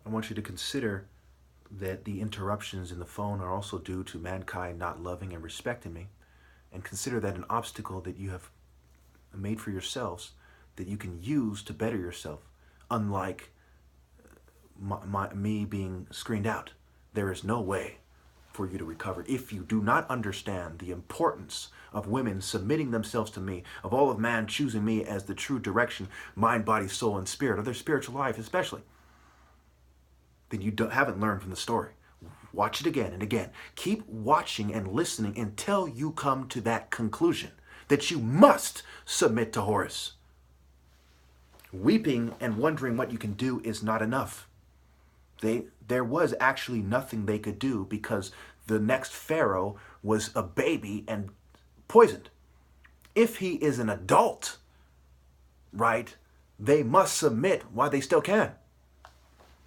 I want you to consider that the interruptions in the phone are also due to mankind not loving and respecting me. And consider that an obstacle that you have made for yourselves that you can use to better yourself, unlike me being screened out. There is no way for you to recover if you do not understand the importance of women submitting themselves to me, of all of man choosing me as the true direction, mind, body, soul, and spirit, of their spiritual life especially. Then you haven't learned from the story. Watch it again and again. Keep watching and listening until you come to that conclusion that you must submit to Horus. Weeping and wondering what you can do is not enough. There was actually nothing they could do because the next Pharaoh was a baby and poisoned. If he is an adult, right, they must submit while they still can.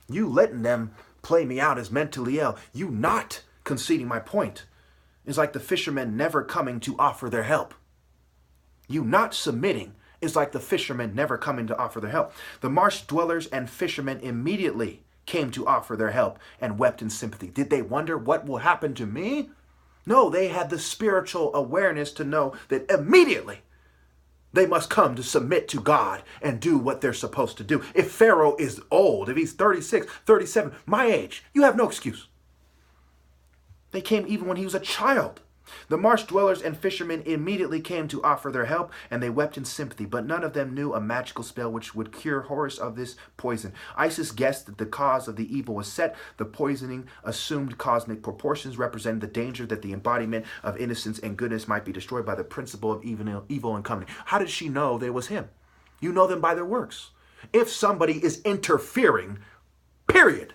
You letting them play me out as mentally ill, you not conceding my point, is like the fishermen never coming to offer their help. You not submitting is like the fishermen never coming to offer their help. The marsh dwellers and fishermen immediately came to offer their help and wept in sympathy. Did they wonder what will happen to me? No, they had the spiritual awareness to know that immediately they must come to submit to God and do what they're supposed to do. If Pharaoh is old, if he's 36, 37, my age, you have no excuse. They came even when he was a child. The marsh dwellers and fishermen immediately came to offer their help, and they wept in sympathy, but none of them knew a magical spell which would cure Horus of this poison. Isis guessed that the cause of the evil was set. The poisoning assumed cosmic proportions, representing the danger that the embodiment of innocence and goodness might be destroyed by the principle of evil and company. How did she know that it was him? You know them by their works. If somebody is interfering, period,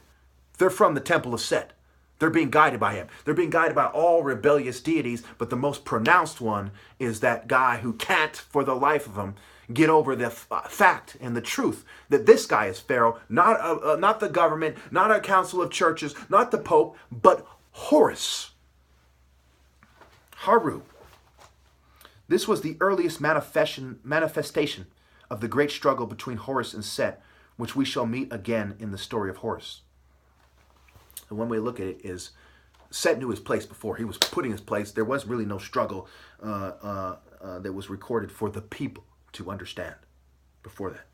they're from the temple of Set. They're being guided by him. They're being guided by all rebellious deities, but the most pronounced one is that guy who can't, for the life of him, get over the fact and the truth that this guy is Pharaoh, not the government, not a council of churches, not the Pope, but Horus. Haru. This was the earliest manifestation of the great struggle between Horus and Set, which we shall meet again in the story of Horus. And one way to look at it is Set knew his place before. He was put in his place. There was really no struggle that was recorded for the people to understand before that.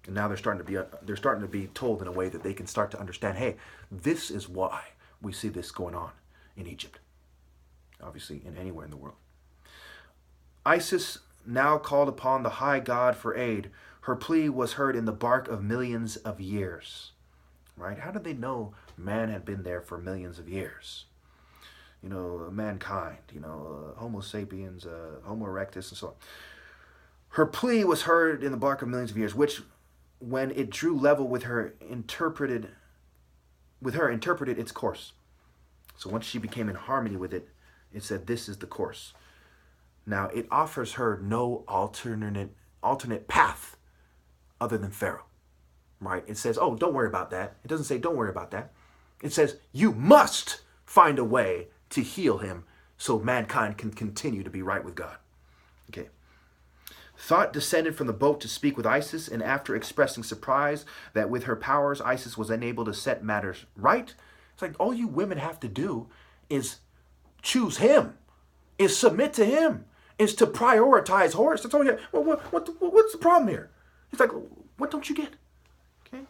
And now they're starting to be told in a way that they can start to understand, hey, this is why we see this going on in Egypt. Obviously, in anywhere in the world. Isis now called upon the high god for aid. Her plea was heard in the bark of millions of years. Right? How did they know man had been there for millions of years? You know, mankind, Homo sapiens, Homo erectus, and so on. Her plea was heard in the bark of millions of years, which, when it drew level with her, interpreted its course. So once she became in harmony with it, it said, this is the course. Now, it offers her no alternate path other than Pharaoh. Right? It says, oh, don't worry about that. It doesn't say, don't worry about that. It says, you must find a way to heal him so mankind can continue to be right with God. Okay. Thought descended from the boat to speak with Isis, and after expressing surprise that with her powers, Isis was unable to set matters right, it's like all you women have to do is choose him, is submit to him, is to prioritize Horus. That's all you have. Well, what's the problem here? It's like, what don't you get? Okay.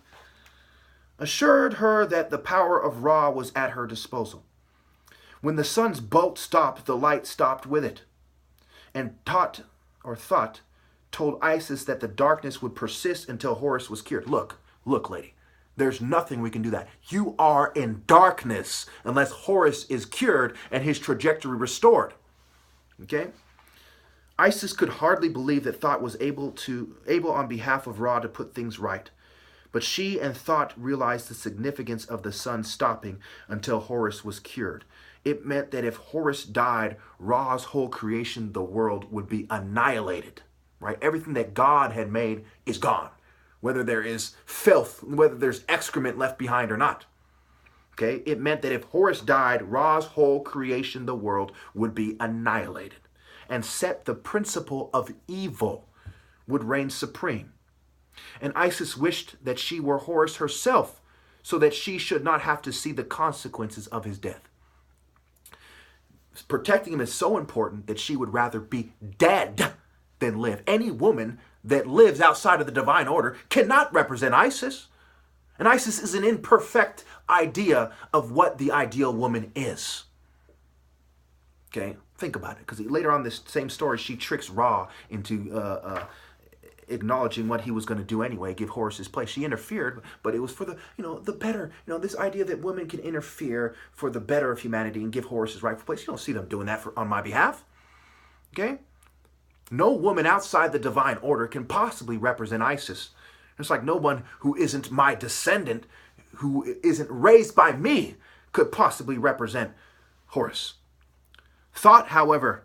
Assured her that the power of Ra was at her disposal. When the sun's bolt stopped, the light stopped with it. And thought told Isis that the darkness would persist until Horus was cured. Look, lady, there's nothing we can do that. You are in darkness unless Horus is cured and his trajectory restored. Okay? Isis could hardly believe that Thoth was able on behalf of Ra to put things right. But she and Thoth realized the significance of the sun stopping until Horus was cured. It meant that if Horus died, Ra's whole creation, the world, would be annihilated. Right? Everything that God had made is gone. Whether there is filth, whether there's excrement left behind or not. Okay? It meant that if Horus died, Ra's whole creation, the world, would be annihilated. And Set, the principle of evil, would reign supreme. And Isis wished that she were Horus herself, so that she should not have to see the consequences of his death. Protecting him is so important that she would rather be dead than live. Any woman that lives outside of the divine order cannot represent Isis. And Isis is an imperfect idea of what the ideal woman is. Okay, think about it. Because later on this same story, she tricks Ra into acknowledging what he was going to do anyway, give Horus his place. She interfered, but it was for the, the better. This idea that women can interfere for the better of humanity and give Horus his rightful place. You don't see them doing that on my behalf. Okay? No woman outside the divine order can possibly represent Isis. It's like no one who isn't my descendant, who isn't raised by me, could possibly represent Horus. Thought, however,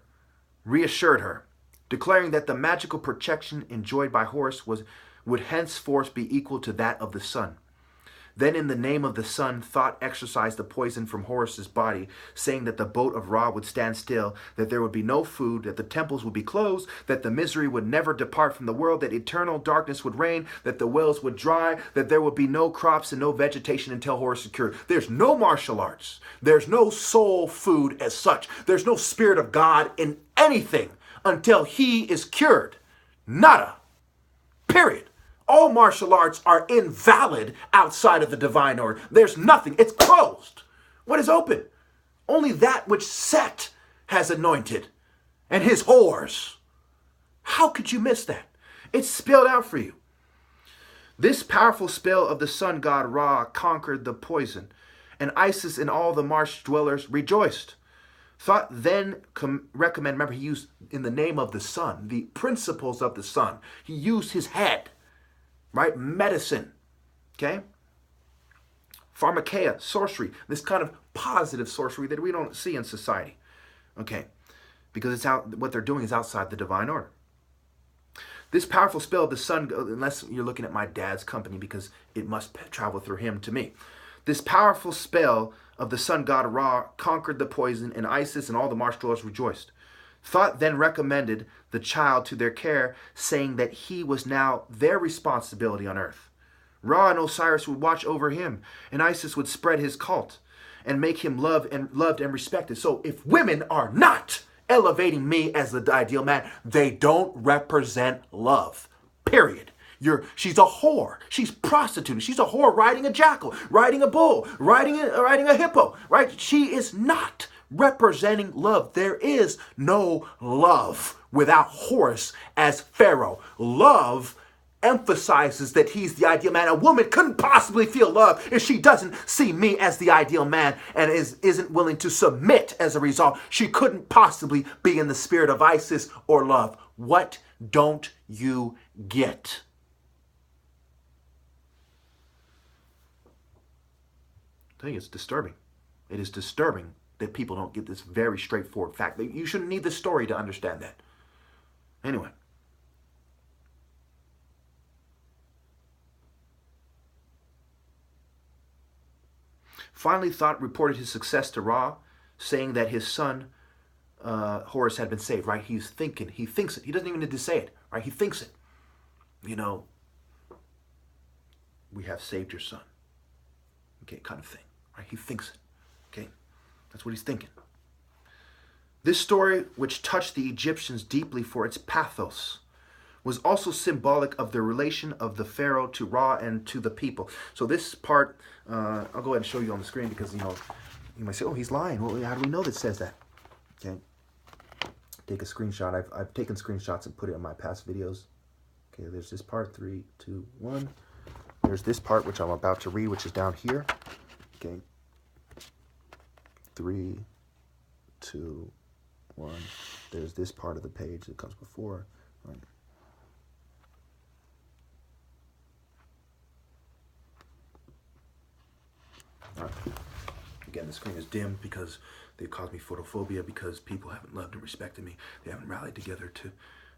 reassured her, declaring that the magical protection enjoyed by Horus would henceforth be equal to that of the sun. Then in the name of the sun, Thought exorcised the poison from Horus's body, saying that the boat of Ra would stand still, that there would be no food, that the temples would be closed, that the misery would never depart from the world, that eternal darkness would reign, that the wells would dry, that there would be no crops and no vegetation until Horus is cured. There's no martial arts. There's no soul food as such. There's no spirit of God in anything until he is cured. Nada. Period. All martial arts are invalid outside of the divine order. There's nothing. It's closed. What is open? Only that which Set has anointed and his whores. How could you miss that? It's spelled out for you. This powerful spell of the sun god Ra conquered the poison, and Isis and all the marsh dwellers rejoiced. Thought then recommend, remember he used in the name of the sun, the principles of the sun. He used his head. Right? Medicine. Okay? Pharmakeia, sorcery. This kind of positive sorcery that we don't see in society. Okay? Because it's out, what they're doing is outside the divine order. This powerful spell of the sun, unless you're looking at my dad's company, because it must travel through him to me. This powerful spell of the sun god Ra conquered the poison, and Isis and all the marsh dwellers rejoiced. Thought then recommended the child to their care, saying that he was now their responsibility on earth. Ra and Osiris would watch over him, and Isis would spread his cult and make him loved and respected. So if women are not elevating me as the ideal man, they don't represent love. Period. She's a whore. She's prostituted. She's a whore riding a jackal, riding a bull, riding a hippo. Right? She is not representing love. There is no love without Horus as Pharaoh. Love emphasizes that he's the ideal man. A woman couldn't possibly feel love if she doesn't see me as the ideal man and isn't willing to submit as a result. She couldn't possibly be in the spirit of Isis or love. What don't you get? I think it's disturbing. It is disturbing that people don't get this very straightforward fact. You shouldn't need the story to understand that. Anyway. Finally, Thought reported his success to Ra, saying that his son, Horus, had been saved, right? He thinks it. He doesn't even need to say it, right? He thinks it. We have saved your son. Okay, kind of thing, right? He thinks it, okay? That's what he's thinking. This story, which touched the Egyptians deeply for its pathos, was also symbolic of the relation of the Pharaoh to Ra and to the people. So this part, I'll go ahead and show you on the screen because, you might say, oh, he's lying. Well, how do we know that says that? Okay. Take a screenshot. I've taken screenshots and put it in my past videos. Okay, there's this part, 3, 2, 1. There's this part, which I'm about to read, which is down here. Okay. 3, 2, 1. There's this part of the page that comes before. Right. All right. Again, the screen is dim because they've caused me photophobia, because people haven't loved and respected me. They haven't rallied together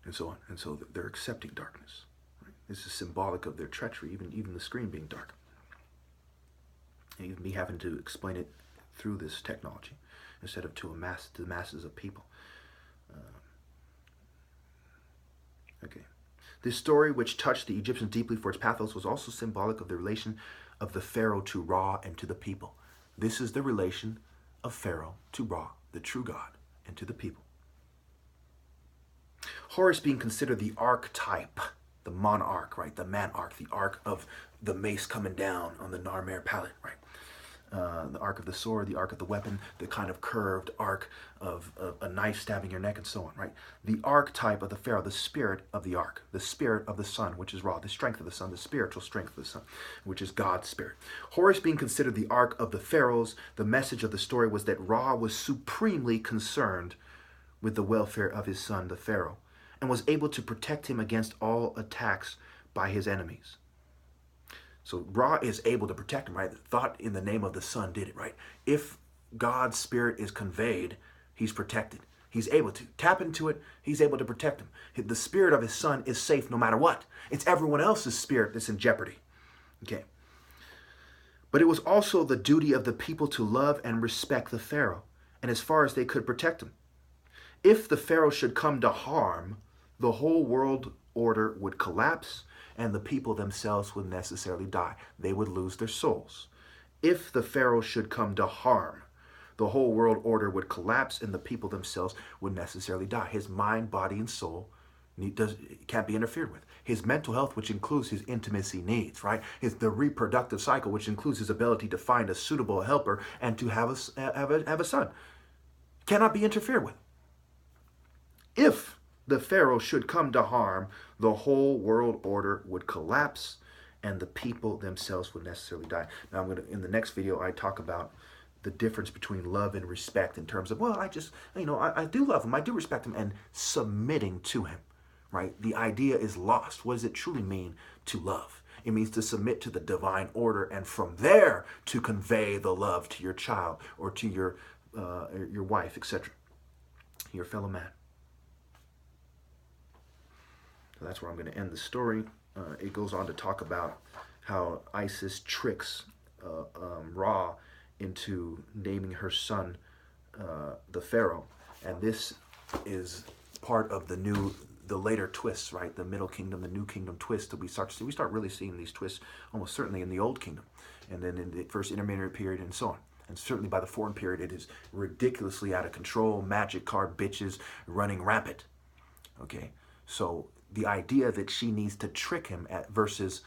and so on. And so they're accepting darkness. Right? This is symbolic of their treachery, even the screen being dark. And even me having to explain it through this technology instead of to the masses of people. Okay. This story, which touched the Egyptians deeply for its pathos, was also symbolic of the relation of the Pharaoh to Ra and to the people. This is the relation of Pharaoh to Ra, the true God, and to the people. Horus being considered the archetype, the monarch, right? The man-arch, the arc of the mace coming down on the Narmer palette, right? The arc of the sword, the arc of the weapon, the kind of curved arc of a knife stabbing your neck and so on, right? The archetype of the Pharaoh, the spirit of the ark, the spirit of the sun, which is Ra, the strength of the sun, the spiritual strength of the sun, which is God's spirit. Horus being considered the ark of the pharaohs, the message of the story was that Ra was supremely concerned with the welfare of his son, the Pharaoh, and was able to protect him against all attacks by his enemies. So Ra is able to protect him, right? Thought in the name of the sun did it, right? If God's spirit is conveyed, he's protected. He's able to tap into it. He's able to protect him. The spirit of his son is safe no matter what. It's everyone else's spirit that's in jeopardy. Okay. But it was also the duty of the people to love and respect the Pharaoh, and as far as they could protect him. If the Pharaoh should come to harm, the whole world order would collapse, and the people themselves would necessarily die. They would lose their souls. If the Pharaoh should come to harm, the whole world order would collapse, and the people themselves would necessarily die. His mind, body, and soul can't be interfered with. His mental health, which includes his intimacy needs, right? The reproductive cycle, which includes his ability to find a suitable helper and to have a son, cannot be interfered with. If the Pharaoh should come to harm, the whole world order would collapse, and the people themselves would necessarily die. Now, in the next video, I talk about the difference between love and respect in terms of, well, I do love him, I do respect him, and submitting to him, right? The idea is lost. What does it truly mean to love? It means to submit to the divine order, and from there to convey the love to your child or to your wife, etc., your fellow man. So that's where I'm going to end the story. It goes on to talk about how Isis tricks Ra into naming her son the Pharaoh, and this is part of the later twists, right? The Middle Kingdom, the New Kingdom twist that we start to see. We start really seeing these twists almost certainly in the Old Kingdom, and then in the first intermediate period, and so on. And certainly by the Foreign period, it is ridiculously out of control. Magic card bitches running rampant. Okay, so the idea that she needs to trick him versus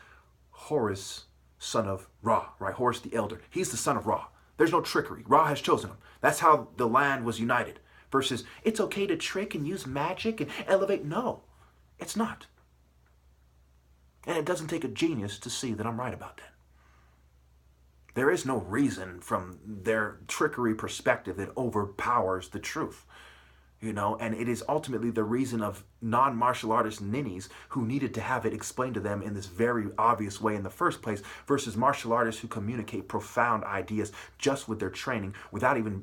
Horus, son of Ra, right? Horus the elder. He's the son of Ra. There's no trickery. Ra has chosen him. That's how the land was united. Versus, it's okay to trick and use magic and elevate. No, it's not. And it doesn't take a genius to see that I'm right about that. There is no reason from their trickery perspective that overpowers the truth. You know, and it is ultimately the reason of non-martial artist ninnies who needed to have it explained to them in this very obvious way in the first place, versus martial artists who communicate profound ideas just with their training without even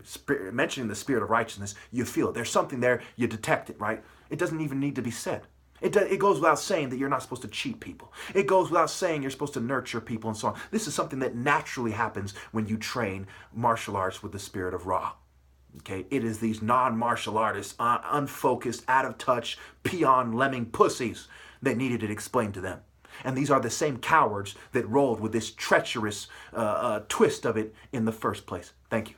mentioning the spirit of righteousness. You feel it. There's something there. You detect it, right? It doesn't even need to be said. It goes without saying that you're not supposed to cheat people. It goes without saying you're supposed to nurture people and so on. This is something that naturally happens when you train martial arts with the spirit of Ra. Okay, it is these non-martial artists, unfocused, out of touch, peon lemming pussies that needed it explained to them. And these are the same cowards that rolled with this treacherous twist of it in the first place. Thank you.